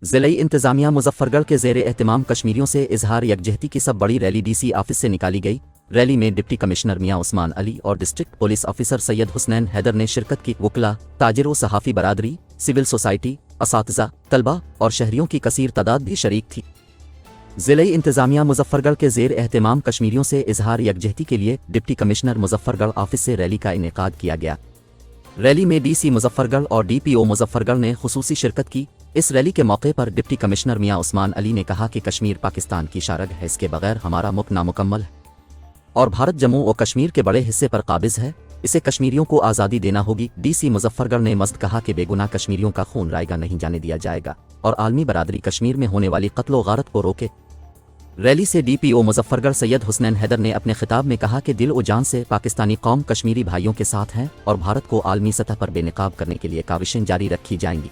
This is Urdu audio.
ضلعی انتظامیہ مظفرگڑھ کے زیر اہتمام کشمیریوں سے اظہار یکجہتی کی سب بڑی ریلی ڈی سی آفس سے نکالی گئی۔ ریلی میں ڈپٹی کمشنر میاں عثمان علی اور ڈسٹرکٹ پولیس آفیسر سید حسنین حیدر نے شرکت کی۔ وکلاء، تاجر و صحافی برادری، سول سوسائٹی، اساتذہ، طلبہ اور شہریوں کی کثیر تعداد بھی شریک تھی۔ ضلعی انتظامیہ مظفرگڑھ کے زیر اہتمام کشمیریوں سے اظہار یکجہتی کے لیے ڈپٹی کمشنر مظفرگڑھ آفس سے ریلی کا انعقاد کیا گیا۔ ریلی میں ڈی سی مظفرگڑھ اور ڈی پی او مظفرگڑھ نے خصوصی شرکت کی۔ اس ریلی کے موقع پر ڈپٹی کمشنر میاں عثمان علی نے کہا کہ کشمیر پاکستان کی شارگ ہے، اس کے بغیر ہمارا ملک نامکمل ہے اور بھارت جموں و کشمیر کے بڑے حصے پر قابض ہے، اسے کشمیریوں کو آزادی دینا ہوگی۔ ڈی سی مظفرگڑھ نے مزید کہا کہ بے گناہ کشمیریوں کا خون رائے گا نہیں جانے دیا جائے گا اور عالمی برادری کشمیر میں ہونے والی قتل و غارت کو روکے۔ ریلی سے ڈی پی او مظفرگڑھ سید حسنین حیدر نے اپنے خطاب میں کہا کہ دل و جان سے پاکستانی قوم کشمیری بھائیوں کے ساتھ ہیں اور بھارت کو عالمی سطح پر بے نقاب کرنے کے لیے کاوشیں جاری رکھی جائیں گی۔